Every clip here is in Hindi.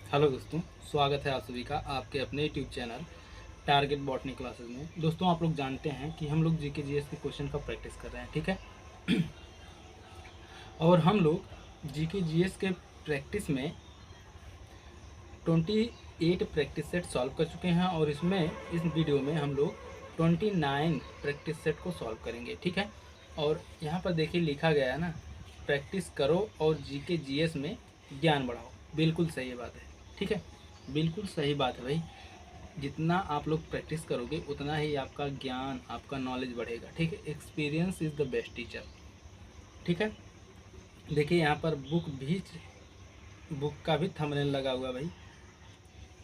हेलो दोस्तों, स्वागत है आप सभी का आपके अपने YouTube channel target botany classes में। दोस्तों, आप लोग जानते हैं कि हम लोग जीके जीएस के क्वेश्चन का प्रैक्टिस कर रहे हैं, ठीक है। और हम लोग जीके जीएस के प्रैक्टिस में 28 प्रैक्टिस सेट सॉल्व कर चुके हैं और इसमें इस वीडियो में हम लोग 29 प्रैक्टिस सेट को सॉल्व करेंगे, ठीक है। और यहाँ पर देखिए लिखा गया है ना, प्रैक्टिस करो और जीके जीएस में ज्ञान बढ़ाओ। बिल्कुल सही बात है, ठीक है। बिल्कुल सही बात है भाई। जितना आप लोग प्रैक्टिस करोगे उतना ही आपका ज्ञान, आपका नॉलेज बढ़ेगा, ठीक है। Experience is the best teacher, ठीक है। देखिए यहाँ पर बुक का भी थंबनेल लगा हुआ है भाई,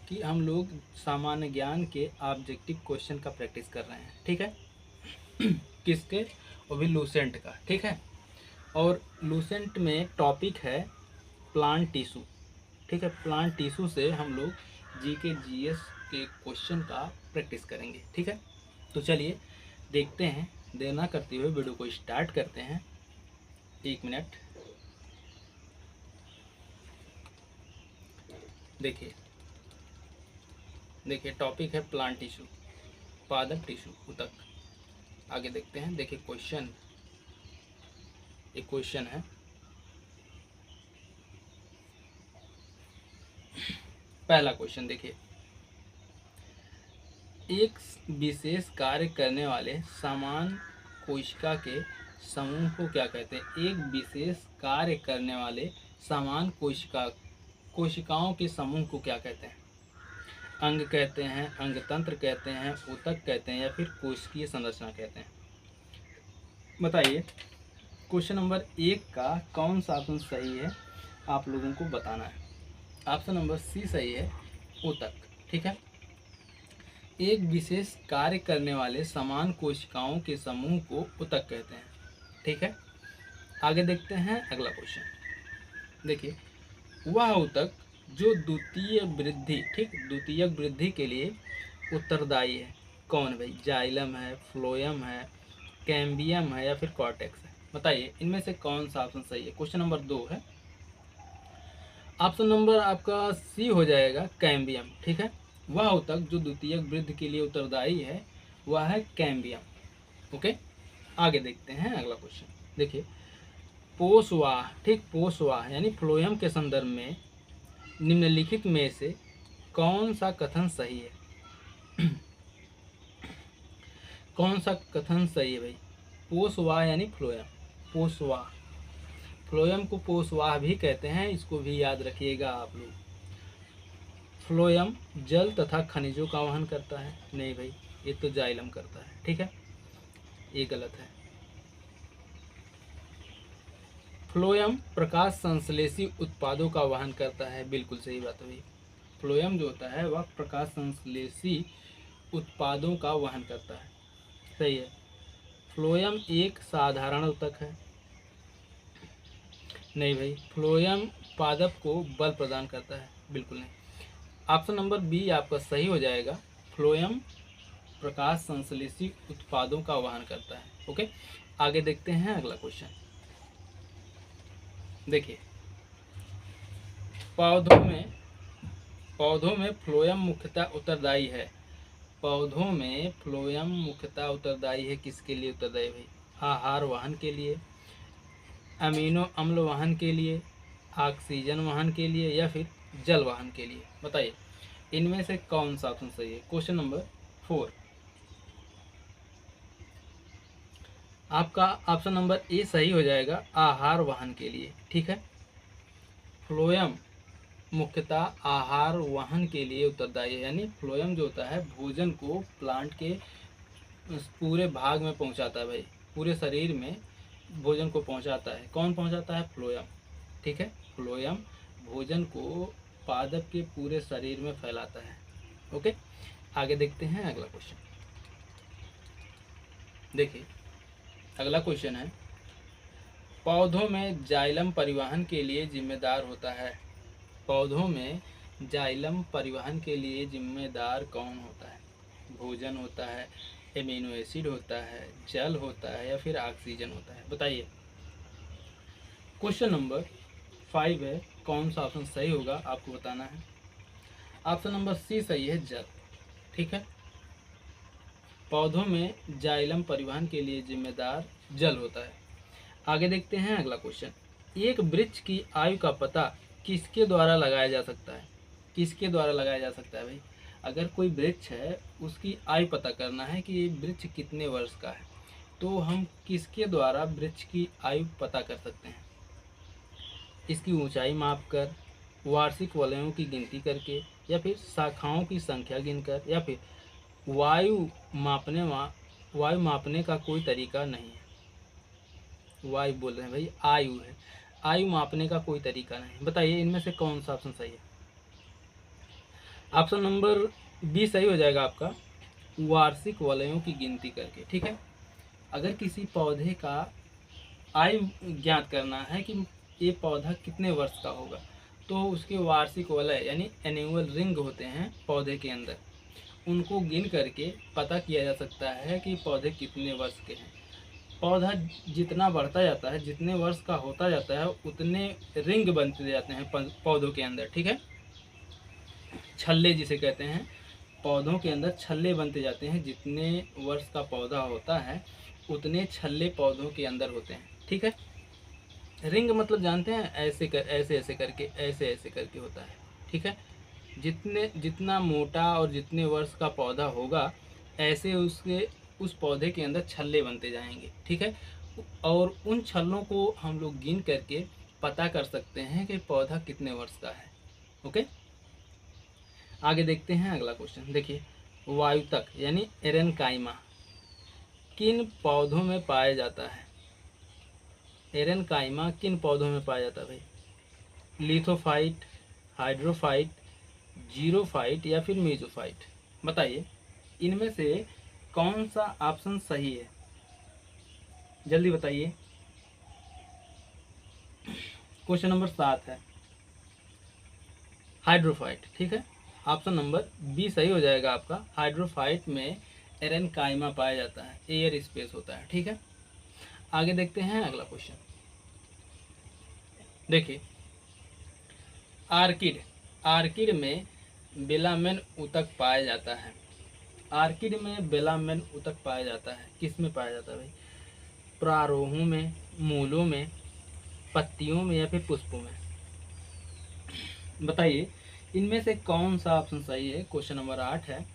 कि हम लोग सामान्य ज्ञान के ऑब्जेक्टिव क्वेश्चन का प्रैक्टिस कर रहे हैं, ठीक है। किसके? वो भी लूसेंट का, ठीक है। और लूसेंट में टॉपिक है प्लांट टिश्यू, ठीक है। प्लांट टिश्यू से हम लोग जीके जीएस के क्वेश्चन का प्रैक्टिस करेंगे, ठीक है। तो चलिए देखते हैं, देर ना करते हुए वीडियो को स्टार्ट करते हैं। 1 मिनट। देखिए देखिए टॉपिक है प्लांट टिश्यू, पादप टिश्यू, ऊतक। आगे देखते हैं। देखिए क्वेश्चन, एक क्वेश्चन है। पहला क्वेश्चन देखिए, एक विशेष कार्य करने वाले समान कोशिका के समूह को क्या कहते हैं? एक विशेष कार्य करने वाले समान कोशिकाओं के समूह को क्या कहते हैं? अंग कहते हैं, अंगतंत्र कहते हैं, ऊतक कहते हैं, या फिर कोशिकीय संरचना कहते हैं? बताइए। क्वेश्चन नंबर 1 का कौन सा ऑप्शन सही है, आप लोगों को बताना है। ऑप्शन नंबर सी सही है, ऊतक, ठीक है। एक विशेष कार्य करने वाले समान कोशिकाओं के समूह को ऊतक कहते हैं, ठीक है। आगे देखते हैं अगला क्वेश्चन। देखिए, वह ऊतक जो द्वितीय वृद्धि, ठीक, द्वितीयक वृद्धि के लिए उत्तरदायी है, कौन भाई? जाइलम है, फ्लोएम है, कैम्बियम है, या फिर कॉर्टेक्स है? बताइए इनमें से कौन सा ऑप्शन सही है। क्वेश्चन नंबर 2 है। ऑप्शन नंबर आपका सी हो जाएगा, कैम्बियम, ठीक है। वह ऊतक जो द्वितीयक वृद्धि के लिए उत्तरदायी है वह है कैम्बियम, ओके। आगे देखते हैं अगला क्वेश्चन। देखिए, पोषवाह, ठीक, पोषवाह यानी फ्लोएम के संदर्भ में निम्नलिखित में से कौन सा कथन सही है? कौन सा कथन सही है भाई? पोषवाह यानी फ्लोएम, पोषवाह, फ्लोएम को पोषवाह भी कहते हैं, इसको भी याद रखिएगा आप लोग। फ्लोएम जल तथा खनिजों का वहन करता है? नहीं भाई, ये तो जाइलम करता है, ठीक है, ये गलत है। फ्लोएम प्रकाश संश्लेषी उत्पादों का वहन करता है? बिल्कुल सही बात है भाई। फ्लोएम जो होता है वह प्रकाश संश्लेषी उत्पादों का वहन करता है, सही है। फ्लोएम एक साधारण ऊतक है? नहीं भाई, फ्लोएम पादप को बल प्रदान करता है? बिल्कुल नहीं। ऑप्शन नंबर बी आपका सही हो जाएगा, फ्लोएम प्रकाश संश्लेषी उत्पादों का वहन करता है, ओके। आगे देखते हैं अगला क्वेश्चन। देखिए, पौधों में फ्लोएम मुख्यतः उत्तरदायी है। पौधों में फ्लोएम मुख्यतः उत्तरदायी है किसके लिए उत्तरदायी भाई? आहार वहन के लिए, अमीनो अम्ल वहन के लिए, ऑक्सीजन वहन के लिए, या फिर जल वहन के लिए? बताइए इनमें से कौन सा ऑप्शन सही है। क्वेश्चन नंबर 4 आपका ऑप्शन नंबर ए सही हो जाएगा, आहार वहन के लिए, ठीक है। फ्लोएम मुख्यतः आहार वहन के लिए उत्तरदायी है, यानी फ्लोएम जो होता है भोजन को प्लांट के उस पूरे भाग में पहुंचाता है भाई, पूरे शरीर में भोजन को पहुंचाता है। कौन पहुंचाता है? फ्लोएम, ठीक है। फ्लोएम भोजन को पादप के पूरे शरीर में फैलाता है, ओके। आगे देखते हैं अगला क्वेश्चन। देखिए अगला क्वेश्चन है, पौधों में जाइलम परिवहन के लिए जिम्मेदार होता है? पौधों में जाइलम परिवहन के लिए जिम्मेदार कौन होता है? भोजन होता है, एमिनो एसिड होता है, जल होता है, या फिर ऑक्सीजन होता है? बताइए। क्वेश्चन नंबर 5 है, कौन सा ऑप्शन सही होगा आपको बताना है। ऑप्शन नंबर सी सही है, जल। ठीक है, पौधों में जाइलम परिवहन के लिए जिम्मेदार जल होता है। आगे देखते हैं अगला क्वेश्चन। एक वृक्ष की आयु का पता किसके द्वारा लगाया जा सकता है? किसके द्वारा लगाया जा सकता है भाई? अगर कोई वृक्ष है, उसकी आयु पता करना है कि ये वृक्ष कितने वर्ष का है, तो हम किसके द्वारा वृक्ष की आयु पता कर सकते हैं? इसकी ऊंचाई मापकर, वार्षिक वलयों की गिनती करके, या फिर शाखाओं की संख्या गिनकर, या फिर वायु वायु मापने का कोई तरीका नहीं है। वायु बोल रहे हैं भाई, आयु है, आयु मापने का कोई तरीका नहीं। बताइए इनमें से कौन सा ऑप्शन सही है? ऑप्शन नंबर बी सही हो जाएगा आपका, वार्षिक वलयों की गिनती करके। ठीक है, अगर किसी पौधे का आयु ज्ञात करना है कि ये पौधा कितने वर्ष का होगा, तो उसके वार्षिक वलय यानी एनुअल रिंग होते हैं पौधे के अंदर, उनको गिन करके पता किया जा सकता है कि पौधे कितने वर्ष के हैं। पौधा जितना बढ़ता जाता है, जितने वर्ष का होता जाता है, उतने रिंग बनते जाते हैं पौधों के अंदर। ठीक है, छल्ले जिसे कहते हैं, पौधों के अंदर छल्ले बनते जाते हैं। जितने वर्ष का पौधा होता है, उतने छल्ले पौधों के अंदर होते हैं। ठीक है, रिंग मतलब जानते हैं, ऐसे ऐसे करके, ऐसे करके होता है। ठीक है, जितना मोटा और जितने वर्ष का पौधा होगा, ऐसे उस पौधे के अंदर छल्ले बनते जाएंगे। ठीक है, और उन छल्लों को हम लोग गिन करके पता कर सकते हैं कि पौधा कितने वर्ष का है। ओके, आगे देखते हैं अगला क्वेश्चन। देखिए, वायुतक यानी एरेनकाइमा किन पौधों में पाया जाता है? एरेनकाइमा किन पौधों में पाया जाता है भाई? लिथोफाइट, हाइड्रोफाइट, जीरोफाइट, या फिर मीजोफाइट? बताइए इनमें से कौन सा ऑप्शन सही है? जल्दी बताइए। क्वेश्चन नंबर 7 है हाइड्रोफाइट। ठीक है, ऑप्शन नंबर बी सही हो जाएगा आपका। हाइड्रोफाइट में एरेनकाइमा पाया जाता है, एयर स्पेस होता है। ठीक है, आगे देखते हैं अगला क्वेश्चन। देखिए, आर्किड, आर्किड में बेलामेन ऊतक पाया जाता है। आर्किड में बेलामेन ऊतक पाया जाता है, किस में पाया जाता है भाई? प्रारोहों में, मूलों में, पत्तियों में, या फिर पुष्पों में? बताइए इनमें से कौन सा ऑप्शन सही है? क्वेश्चन नंबर 8 है,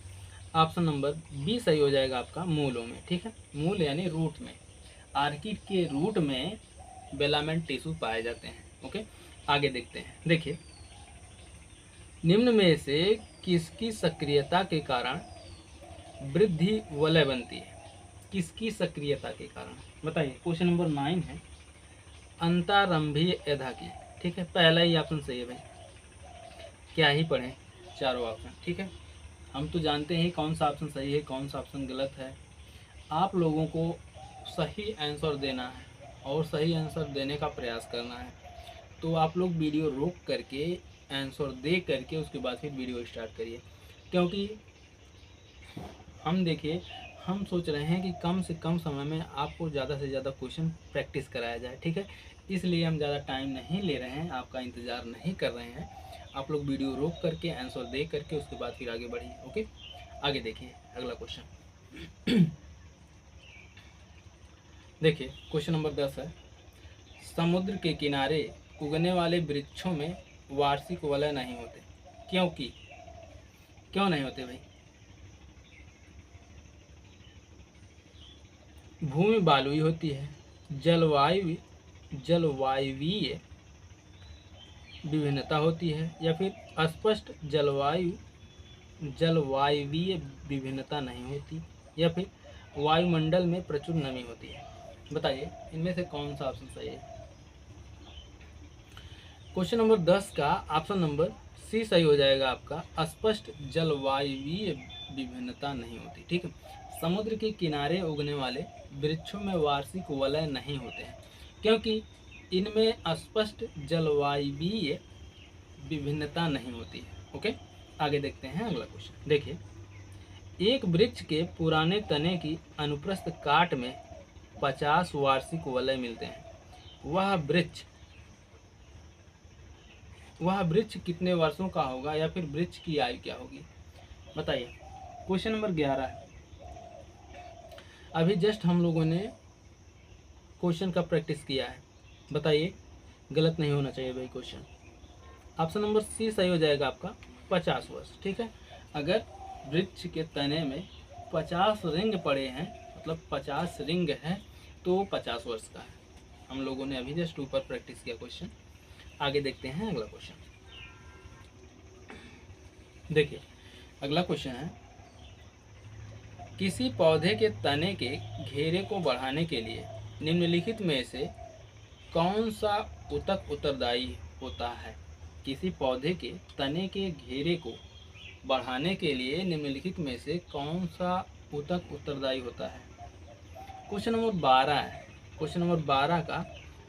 ऑप्शन नंबर बी सही हो जाएगा आपका, मूलों में। ठीक है, मूल यानी रूट में, आर्किड के रूट में बेलामेन टिश्यू पाए जाते हैं। ओके, आगे देखते हैं। देखिए, निम्न में से किसकी सक्रियता के कारण वृद्धि वलय बनती है? किसकी सक्रियता के कारण? बताइए, क्वेश्चन नंबर 9 है, अंतरारंभीय एधा की। ठीक है, पहला ही ऑप्शन सही है भाई, क्या ही पढ़ें चारों ऑप्शन। ठीक है, हम तो जानते हैं कौन सा ऑप्शन सही है, कौन सा ऑप्शन गलत है। आप लोगों को सही आंसर देना है और सही आंसर देने का प्रयास करना है। तो आप लोग वीडियो रोक करके आंसर दे करके उसके बाद फिर वीडियो स्टार्ट करिए, क्योंकि हम सोच रहे हैं कि कम से कम समय में आपको ज़्यादा से ज़्यादा क्वेश्चन प्रैक्टिस कराया जाए। ठीक है, इसलिए हम ज़्यादा टाइम नहीं ले रहे हैं, आपका इंतज़ार नहीं कर रहे हैं। आप लोग वीडियो रोक करके आंसर दे करके उसके बाद फिर आगे बढ़िए। ओके, आगे देखिए अगला क्वेश्चन। देखिए, क्वेश्चन नंबर 10 है, समुद्र के किनारे उगने वाले वृक्षों में वार्षिक वलय नहीं होते, क्योंकि क्यों नहीं होते भाई? भूमि बालुई होती है, जलवायवीय विभिन्नता होती है, या फिर स्पष्ट जलवायवीय विभिन्नता नहीं होती, या फिर वायुमंडल में प्रचुर नमी होती है? बताइए इनमें से कौन सा ऑप्शन सही है? क्वेश्चन नंबर 10 का ऑप्शन नंबर सी सही हो जाएगा आपका, स्पष्ट जलवायवीय विभिन्नता नहीं होती। ठीक है, समुद्र के किनारे उगने वाले वृक्षों में वार्षिक वलय नहीं होते हैं, क्योंकि इनमें स्पष्ट जलवायवीय विभिन्नता नहीं होती है। ओके, आगे देखते हैं अगला क्वेश्चन। देखिए, एक वृक्ष के पुराने तने की अनुप्रस्थ काट में 50 वार्षिक वलय मिलते हैं। वह वृक्ष वह वृक्ष कितने वर्षों का होगा या फिर वृक्ष की आयु क्या होगी? बताइए। क्वेश्चन नंबर 11 है। अभी जस्ट हम लोगों ने क्वेश्चन का प्रैक्टिस किया है। बताइए, गलत नहीं होना चाहिए भाई क्वेश्चन। ऑप्शन नंबर सी सही हो जाएगा आपका, 50 वर्ष। ठीक है, अगर वृक्ष के तने में 50 रिंग पड़े हैं, मतलब 50 रिंग है, तो 50 वर्ष का है। हम लोगों ने अभी जस्ट ऊपर प्रैक्टिस किया क्वेश्चन। आगे देखते हैं अगला क्वेश्चन। देखिए, अगला क्वेश्चन है, किसी पौधे के तने के घेरे को बढ़ाने के लिए निम्नलिखित में से कौन सा ऊतक उत्तरदायी होता है? किसी पौधे के तने के घेरे को बढ़ाने के लिए निम्नलिखित में से कौन सा ऊतक उत्तरदायी होता है? क्वेश्चन नंबर 12 है। क्वेश्चन नंबर 12 का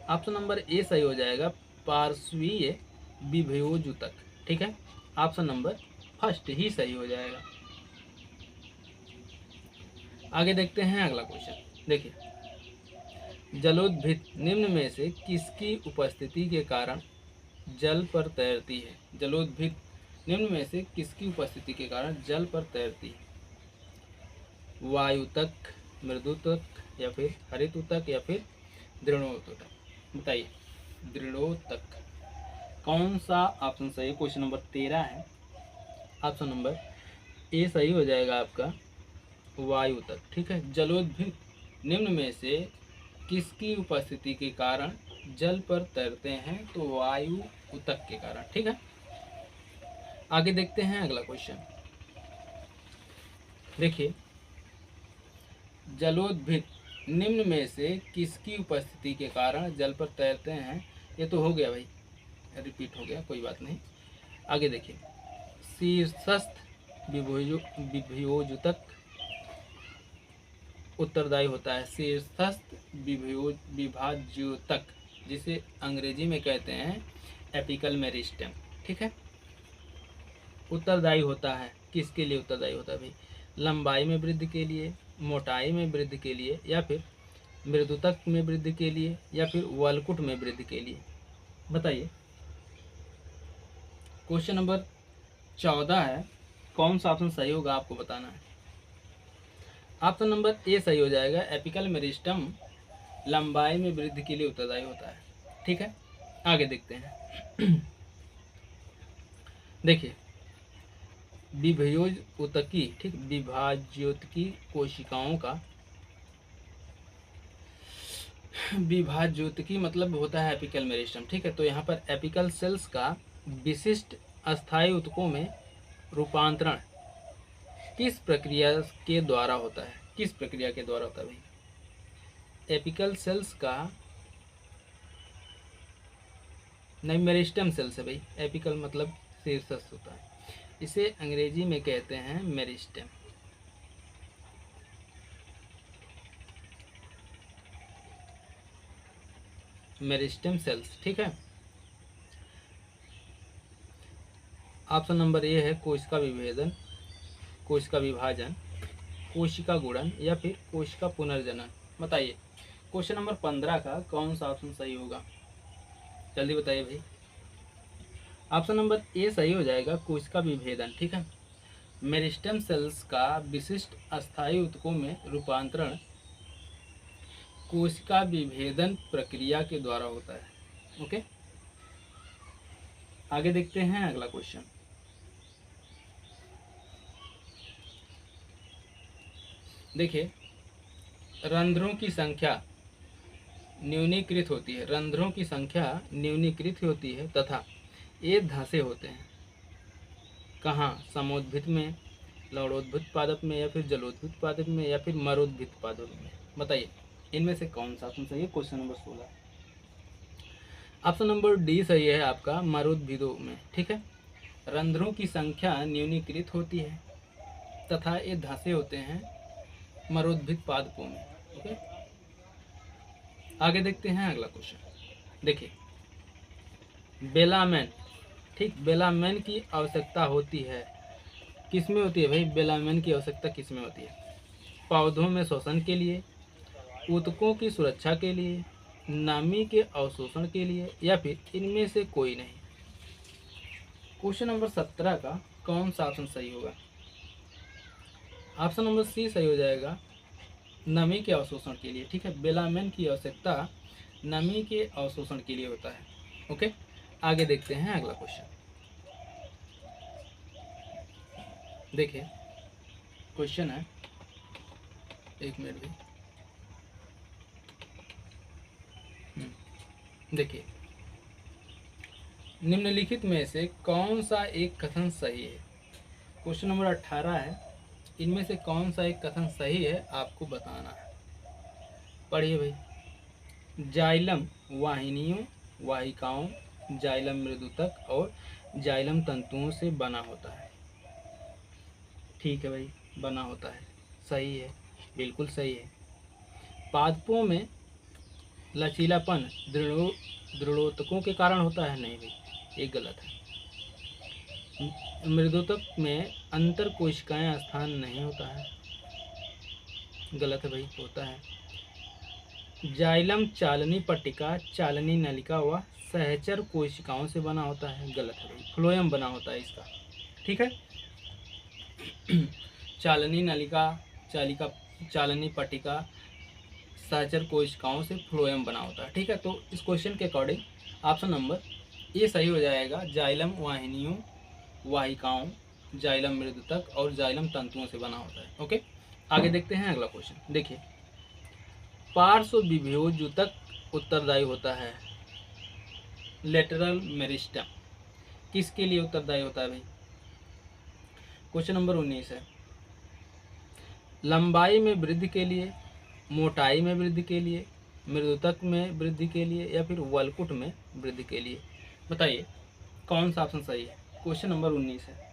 ऑप्शन नंबर ए सही हो जाएगा, पार्श्वीय विभेदोतक। ठीक है, ऑप्शन नंबर फर्स्ट ही सही हो जाएगा। आगे देखते हैं अगला क्वेश्चन। देखिए, जलोद्भिद निम्न में से किसकी उपस्थिति के कारण जल पर तैरती है? जलोद्भिद निम्न में से किसकी उपस्थिति के कारण जल पर तैरती है? वायुतक, मृदुतक, या फिर हरितुतक, या फिर दृढ़ोतक? बताइए, दृढ़ोतक। कौन सा ऑप्शन सही? क्वेश्चन नंबर 13 है। ऑप्शन नंबर ए सही हो जाएगा आपका, वायुतक। ठीक है, जलोद्भिद निम्न में से किसकी उपस्थिति के कारण जल पर तैरते हैं? तो वायु उतक के कारण। ठीक है, आगे देखते हैं अगला क्वेश्चन। देखिए, जलोद्भिद निम्न में से किसकी उपस्थिति के कारण जल पर तैरते हैं? ये तो हो गया भाई, रिपीट हो गया, कोई बात नहीं। आगे देखिए, शीर्षस्थ विभेदोतक उत्तरदायी होता है। शीर्षस्थ विभाज्योतक, जिसे अंग्रेजी में कहते हैं एपिकल मेरिस्टेम। ठीक है, उत्तरदायी होता है। किसके लिए उत्तरदायी होता है भाई? लंबाई में वृद्धि के लिए, मोटाई में वृद्धि के लिए, या फिर मृदुतक में वृद्धि के लिए, या फिर वलकुट में वृद्धि के लिए? बताइए। क्वेश्चन नंबर 14 है। कौन सा ऑप्शन सही होगा आपको बताना है। ऑप्शन नंबर ए सही हो जाएगा, एपिकल मेरिस्टम लंबाई में वृद्धि के लिए उत्तरदायी होता है। ठीक है, आगे देखते हैं। देखिए, विभेदोतकी, ठीक, विभाज्योतकी कोशिकाओं का, विभाज्योतकी मतलब होता है एपिकल मेरिस्टम। ठीक है, तो यहाँ पर एपिकल सेल्स का विशिष्ट अस्थायी ऊतकों में रूपांतरण किस प्रक्रिया के द्वारा होता है? किस प्रक्रिया के द्वारा होता है भाई? एपिकल सेल्स का, नहीं, मेरिस्टम सेल्स है भाई। एपिकल मतलब शीर्षस्थ होता है, इसे अंग्रेजी में कहते हैं मेरिस्टम। Meristem sales. ठीक है, ऑप्शन नंबर ए है कोशिका विभेदन, कोशिका विभाजन, कोशिका गुणन, या फिर कोशिका पुनर्जनन? बताइए, क्वेश्चन नंबर 15 का कौन सा ऑप्शन सही होगा? जल्दी बताइए भाई। ऑप्शन नंबर ए सही हो जाएगा, कोशिका विभेदन। ठीक है, मेरिस्टम सेल्स का विशिष्ट अस्थायी ऊतकों में रूपांतरण कोशिका विभेदन प्रक्रिया के द्वारा होता है। ओके, आगे देखते हैं अगला क्वेश्चन। देखिए, रंध्रों की संख्या न्यूनीकृत होती है। रंध्रों की संख्या न्यूनीकृत होती है तथा ये धंसे होते हैं। कहाँ? समोद्भिद में, लवणोद्भिद पादप में, या फिर जलोद्भिद पादप में, या फिर मरोद्भिद पादप में? बताइए, इनमें से कौन सा ऑप्शन सही है? Question number 16। Option number D सही है आपका, मरोद्भिदों में। ठीक है, रंध्रों की संख्या न्यूनीकृत होती है तथा ये धंसे होते हैं मरोद्भिद पादपों में। ओके, आगे देखते हैं अगला क्वेश्चन। देखिए, बेलामेन, ठीक, बेलामेन की आवश्यकता होती है। किस में होती है भाई? बेलामेन की आवश्यकता किस में होती है? पौधों में श्वसन के लिए, ऊतकों की सुरक्षा के लिए, नमी के अवशोषण के लिए, या फिर इनमें से कोई नहीं? क्वेश्चन नंबर 17 का कौन सा ऑप्शन सही होगा? ऑप्शन नंबर सी सही हो जाएगा, नमी के अवशोषण के लिए। ठीक है, बेलामेन की आवश्यकता नमी के अवशोषण के लिए होता है। ओके, आगे देखते हैं अगला क्वेश्चन। देखिए क्वेश्चन है, एक मिनट भी। देखिए, निम्नलिखित में से कौन सा एक कथन सही है? क्वेश्चन नंबर 18 है, इनमें से कौन सा एक कथन सही है आपको बताना है। पढ़िए भाई। जाइलम वाहिनियों, वाहिकाओं, जाइलम मृदुतक और जाइलम तंतुओं से बना होता है। ठीक है भाई, बना होता है, सही है, बिल्कुल सही है। पादपों में लचीलापन दृढ़ोतकों के कारण होता है? नहीं भाई, ये गलत है। मृदुतक में अंतर कोशिकाएं स्थान नहीं होता है? गलत है भाई, होता है। जाइलम चालनी पट्टिका, चालनी नलिका व सहचर कोशिकाओं से बना होता है? गलत है भाई, फ्लोएम बना होता है इसका। ठीक है, चालनी नलिका, चालनी पट्टिका, सहचर कोशिकाओं से फ्लोएम बना होता है। ठीक है, तो इस क्वेश्चन के अकॉर्डिंग ऑप्शन नंबर ए सही हो जाएगा, जाइलम वाहिनियों, वाहिकाओं, जाइलम मृदुतक और जाइलम तंतुओं से बना होता है। ओके, आगे देखते हैं अगला क्वेश्चन। देखिए, पार्श्व विभेदयुतक उत्तरदायी होता है, लेटरल मेरिस्टम किसके लिए उत्तरदायी होता है भाई? क्वेश्चन नंबर 19 है, लंबाई में वृद्धि के लिए, मोटाई में वृद्धि के लिए, मृदुतक में वृद्धि के लिए या फिर वलकुट में वृद्धि के लिए? बताइए कौन सा ऑप्शन सही है? क्वेश्चन नंबर 19 है।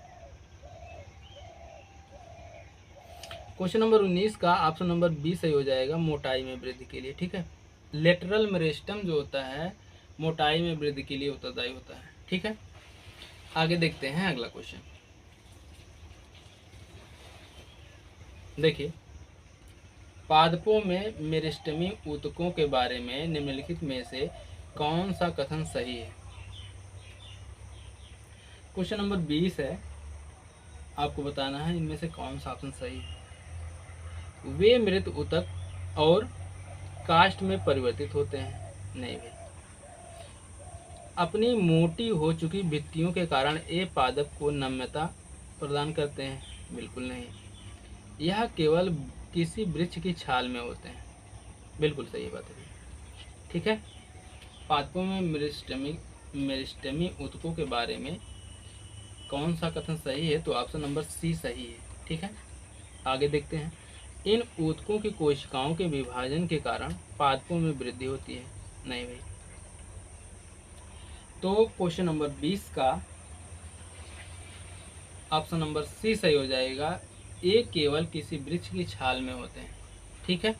क्वेश्चन नंबर 19 का ऑप्शन नंबर बी सही हो जाएगा, मोटाई में वृद्धि के लिए। ठीक है, लेटरल मेरिस्टम जो होता है मोटाई में वृद्धि के लिए उत्तरदायी होता है। ठीक है, आगे देखते हैं अगला क्वेश्चन। देखिए, पादपों में मेरिस्टेमी ऊतकों के बारे में निम्नलिखित में से कौन सा कथन सही है? क्वेश्चन नंबर 20 है, आपको बताना है इनमें से कौन सा ऑप्शन सही है। वे मृत ऊतक और काष्ठ में परिवर्तित होते हैं? नहीं भाई, अपनी मोटी हो चुकी भित्तियों के कारण ये पादप को नम्यता प्रदान करते हैं? बिल्कुल नहीं, यह केवल किसी वृक्ष की छाल में होते हैं। बिल्कुल सही बात है। ठीक है, पादपों में मेरिस्टेमी ऊतकों के बारे में कौन सा कथन सही है? तो ऑप्शन नंबर सी सही है। ठीक है, आगे देखते हैं। इन ऊतकों की कोशिकाओं के विभाजन के कारण पादपों में वृद्धि होती है? नहीं भाई, तो क्वेश्चन नंबर 20 का ऑप्शन नंबर सी सही हो जाएगा, ये केवल किसी वृक्ष की छाल में होते हैं। ठीक है,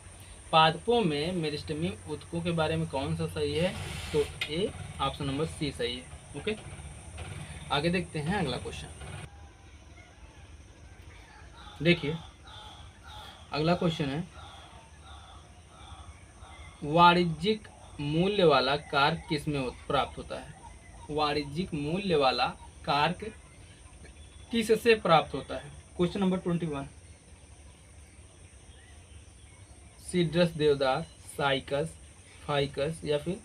पादपों में मेरिस्टेमी ऊतकों के बारे में कौन सा सही है? तो ये ऑप्शन नंबर सी सही है। ओके, आगे देखते हैं अगला क्वेश्चन। देखिए, अगला क्वेश्चन है, वाणिज्यिक मूल्य वाला कारक किस में प्राप्त होता है? वाणिज्यिक मूल्य वाला कारक किससे प्राप्त होता है? क्वेश्चन नंबर 21, सीड्रस देवदार, साइकस, फाइकस या फिर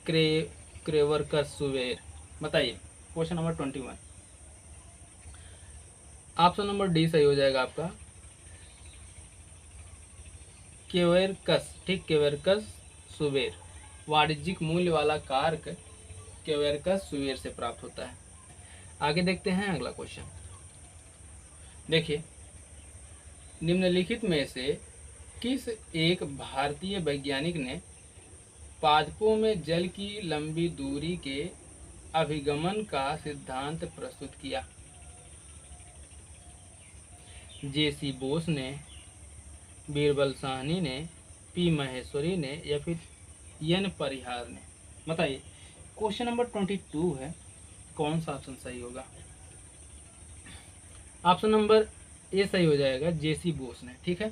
क्रेवर्कस सुवेर? बताइए question number 21। Option number D सही हो जाएगा आपका, क्वेवर्कस। ठीक, क्वेवर्कस सुवेर, वाणिज्यिक मूल्य वाला कारक क्वेवर्कस सुवेर से प्राप्त होता है। आगे देखते हैं अगला क्वेश्चन। देखिए, निम्नलिखित में से किस एक भारतीय वैज्ञानिक ने पादपों में जल की लंबी दूरी के अभिगमन का सिद्धांत प्रस्तुत किया? जेसी बोस ने, बीरबल साहनी ने, पी महेश्वरी ने या फिर एन परिहार ने? बताइए क्वेश्चन नंबर 22 है, कौन सा ऑप्शन सही होगा? ऑप्शन नंबर ए सही हो जाएगा, जेसी बोस ने। ठीक है,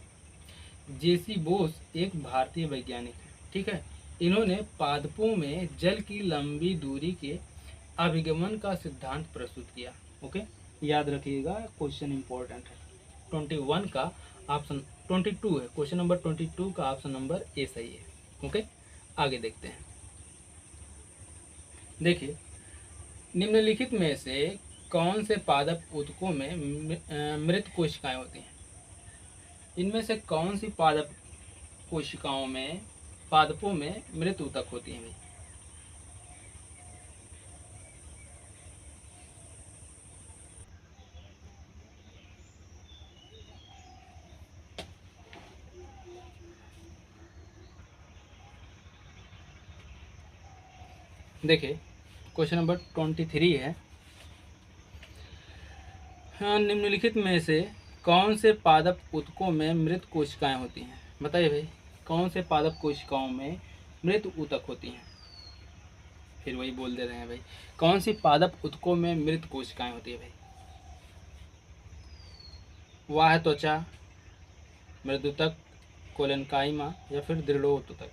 जेसी बोस एक भारतीय वैज्ञानिक है। ठीक है, इन्होंने पादपों में जल की लंबी दूरी के अभिगमन का सिद्धांत प्रस्तुत किया। ओके, याद रखिएगा, क्वेश्चन इंपॉर्टेंट है। 21 का ऑप्शन 22 है, क्वेश्चन नंबर 22 का ऑप्शन नंबर ए सही है। ओके, आगे देखते हैं। देखिए, निम्नलिखित में से कौन से पादप ऊतकों में मृत कोशिकाएं होती हैं? इनमें से कौन सी पादप कोशिकाओं में पादपों में मृत ऊतक होती हैं भाई? देखिए, क्वेश्चन नंबर 23 है। हाँ, निम्नलिखित में से कौन से पादप ऊतकों में मृत कोशिकाएं होती हैं? बताइए भाई, कौन से पादप कोशिकाओं में मृत ऊतक होती हैं? फिर वही बोल दे रहे हैं भाई, कौन सी पादप ऊतकों में मृत कोशिकाएं होती है भाई? वाह त्वचा, मृदुतक, कोलेनकाइमा या फिर दृढ़ोतक?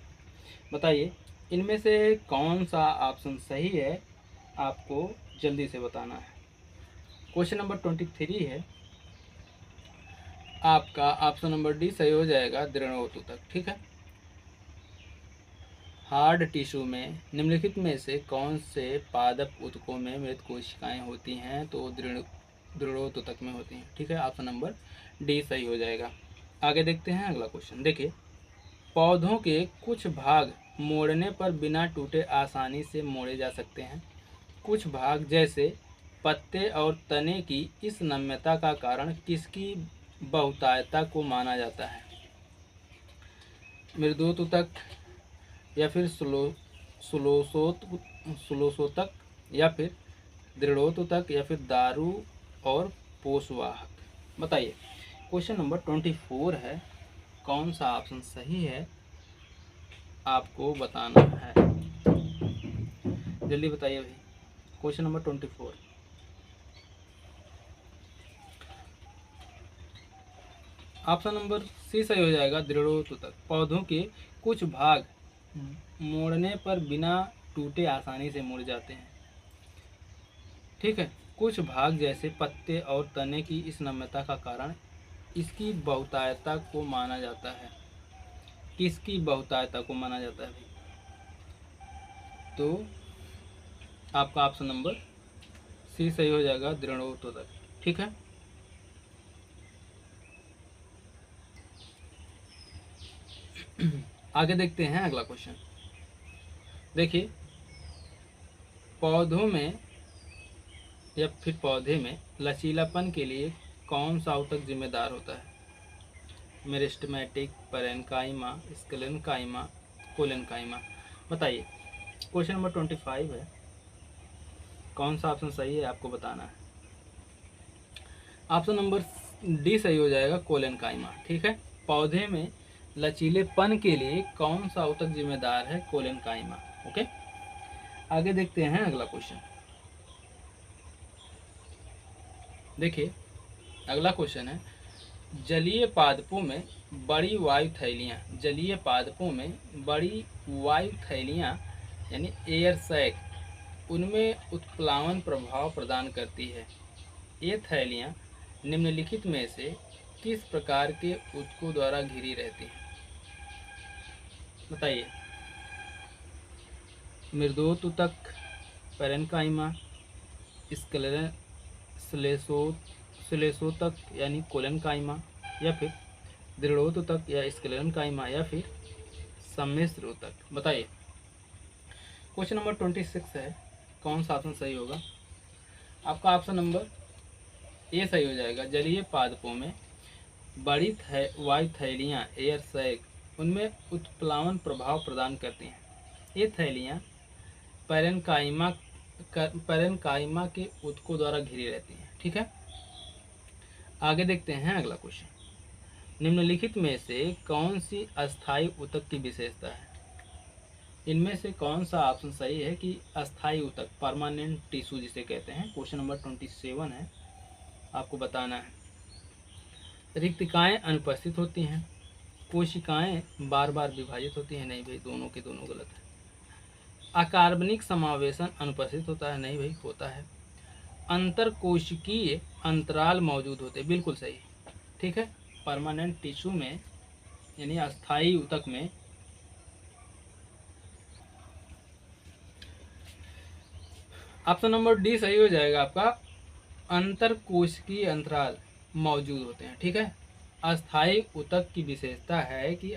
बताइए, इनमें से कौन सा ऑप्शन सही है, आपको जल्दी से बताना है। क्वेश्चन नंबर 23 है, आपका ऑप्शन नंबर डी सही हो जाएगा, दृढ़ोतक। ठीक है। हार्ड टिश्यू में निम्नलिखित में से कौन से पादप ऊतकों में मृत कोशिकाएं होती हैं? तो दृढ़ोतक में होती हैं। ठीक है, ऑप्शन नंबर डी सही हो जाएगा। आगे देखते हैं अगला क्वेश्चन। देखिए, पौधों के कुछ भाग मोड़ने पर बिना टूटे आसानी से मोड़े जा सकते हैं। कुछ भाग जैसे पत्ते और तने की इस नम्यता का कारण किसकी बहुतायता को माना जाता है? मृदुतक या फिर सुलोसोतक या फिर दृढ़ोतक या फिर दारू और पोषवाहक? बताइए, क्वेश्चन नंबर 24 है, कौन सा ऑप्शन सही है, आपको बताना है। जल्दी बताइए भाई, question number 24। Option number C सही हो जाएगा, दृढ़ोतक। पौधों के कुछ भाग मोड़ने पर बिना टूटे आसानी से मुड़ जाते हैं। ठीक है, कुछ भाग जैसे पत्ते और तने की इस नम्यता का कारण इसकी बहुतायता को माना जाता है। किसकी बहुतायता को माना जाता है भाई? तो आपका ऑप्शन नंबर सी सही हो जाएगा, दृढ़ोतक। ठीक है, आगे देखते हैं अगला क्वेश्चन। देखिए, पौधों में या फिर पौधे में लचीलापन के लिए कौन सा ऊतक जिम्मेदार होता है? Meristematic, parenchyma, sclerenchyma, collenchyma? बताइए, क्वेश्चन नंबर 25 है, कौन सा ऑप्शन सही है, आपको बताना है। ऑप्शन नंबर डी सही हो जाएगा, कोलेनकाइमा। ठीक है, पौधे में लचीलेपन के लिए कौन सा ऊतक जिम्मेदार है? कोलेनकाइमा। ओके, आगे देखते हैं अगला क्वेश्चन। देखिए, अगला क्वेश्चन है, जलीय पादपों में बड़ी वायु थैलियाँ, जलीय पादपों में बड़ी वायु थैलियाँ यानी एयर सैक, उनमें उत्प्लावन प्रभाव प्रदान करती है। ये थैलियाँ निम्नलिखित में से किस प्रकार के ऊतकों द्वारा घिरी रहती हैं? बताइए, मृदोतक, पैरेन्काइमा, श्लेषोतक यानी कोलेनकाइमा या फिर दृढ़ोतक या स्क्लेरेन्काइमा या फिर सम्मिश्र ऊतक? बताइए, क्वेश्चन नंबर 26 है, कौन सा ऑप्शन सही होगा? आपका ऑप्शन नंबर ए सही हो जाएगा, जलीय पादपों में बड़ी वायु थैलियाँ एयर सैक, उनमें उत्प्लावन प्रभाव प्रदान करती हैं। ये थैलियाँ पैरेन्काइमा के ऊतकों द्वारा घिरी रहती हैं। ठीक है, आगे देखते हैं अगला क्वेश्चन। निम्नलिखित में से कौन सी अस्थायी ऊतक की विशेषता है? इनमें से कौन सा ऑप्शन सही है कि अस्थायी ऊतक, परमानेंट टिश्यू जिसे कहते हैं? क्वेश्चन नंबर 27 है, आपको बताना है। रिक्तिकाएं अनुपस्थित होती हैं, कोशिकाएं बार बार विभाजित होती हैं। नहीं भाई, दोनों के दोनों गलत है। अकार्बनिक समावेशन अनुपस्थित होता है, नहीं भाई होता है। अंतरकोशिकीय अंतराल मौजूद होते, बिल्कुल सही, ठीक है। परमानेंट टिश्यू में यानी अस्थायी ऊतक में ऑप्शन नंबर डी सही हो जाएगा आपका, अंतरकोशिकीय अंतराल मौजूद होते हैं, ठीक है। अस्थायी ऊतक की विशेषता है कि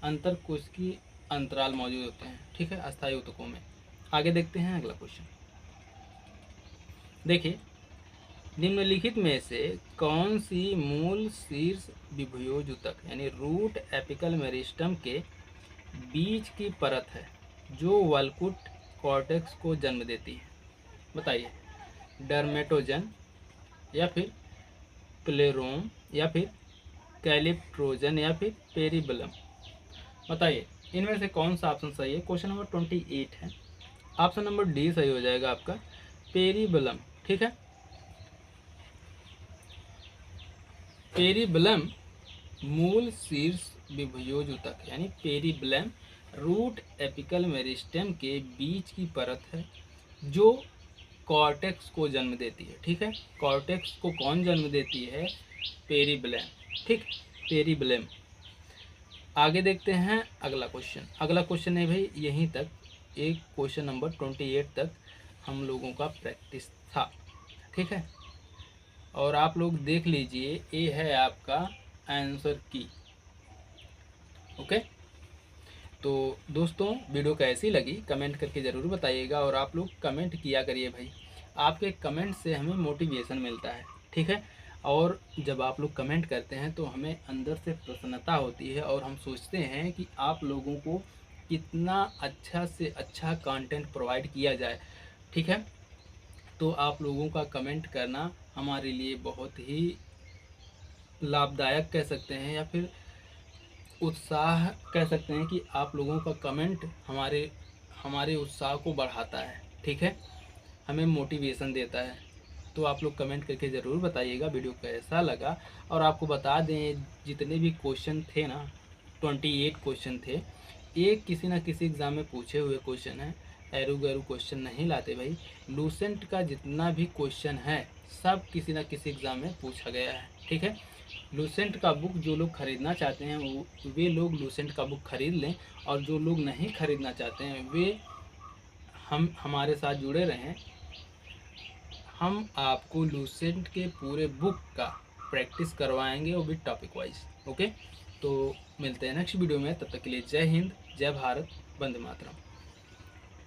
अंतरकोशिकीय अंतराल मौजूद होते हैं, ठीक है, अस्थायी ऊतकों में। आगे देखते हैं अगला क्वेश्चन। देखिए, निम्नलिखित में से कौन सी मूल शीर्ष विभुयोज ऊतक यानी रूट एपिकल मेरिस्टम के बीच की परत है जो वल्कुट कॉर्टेक्स को जन्म देती है? बताइए, डर्मेटोजन या फिर प्लेरोम या फिर कैलिप्ट्रोजन या फिर पेरिबलम? बताइए इनमें से कौन सा ऑप्शन सही है। क्वेश्चन नंबर 28 है, ऑप्शन नंबर डी सही हो जाएगा आपका, पेरिबलम, ठीक है। पेरिबलम मूल शीर्ष विभुयोज ऊतक यानी पेरिबलम रूट एपिकल मेरिस्टेम के बीच की परत है जो कॉर्टेक्स को जन्म देती है, ठीक है। कॉर्टेक्स को कौन जन्म देती है? पेरिबलम, ठीक, पेरिबलम। आगे देखते हैं अगला क्वेश्चन। अगला क्वेश्चन है भाई यहीं तक, एक क्वेश्चन नंबर 28 तक हम लोगों का प्रैक्टिस था, ठीक है। और आप लोग देख लीजिए, ये है आपका आंसर की, ओके। तो दोस्तों वीडियो कैसी लगी कमेंट करके ज़रूर बताइएगा, और आप लोग कमेंट किया करिए भाई, आपके कमेंट से हमें मोटिवेशन मिलता है, ठीक है। और जब आप लोग कमेंट करते हैं तो हमें अंदर से प्रसन्नता होती है और हम सोचते हैं कि आप लोगों को कितना अच्छा से अच्छा कंटेंट प्रोवाइड किया जाए, ठीक है। तो आप लोगों का कमेंट करना हमारे लिए बहुत ही लाभदायक कह सकते हैं, या फिर उत्साह कह सकते हैं कि आप लोगों का कमेंट हमारे उत्साह को बढ़ाता है, ठीक है, हमें मोटिवेशन देता है। तो आप लोग कमेंट करके ज़रूर बताइएगा वीडियो कैसा लगा। और आपको बता दें, जितने भी क्वेश्चन थे ना, 28 क्वेश्चन थे, ये किसी ना किसी एग्ज़ाम में पूछे हुए क्वेश्चन हैं, एरू गैरू क्वेश्चन नहीं लाते भाई। लूसेंट का जितना भी क्वेश्चन है सब किसी ना किसी एग्ज़ाम में पूछा गया है, ठीक है। लूसेंट का बुक जो लोग ख़रीदना चाहते हैं वे लोग लूसेंट का बुक ख़रीद लें, और जो लोग नहीं ख़रीदना चाहते हैं वे हमारे साथ जुड़े रहें। हम आपको लूसेंट के पूरे बुक का प्रैक्टिस करवाएंगे, वो भी टॉपिक वाइज, ओके। तो मिलते हैं नेक्स्ट वीडियो में, तब तक के लिए जय हिंद, जय भारत, वंदे मातरम।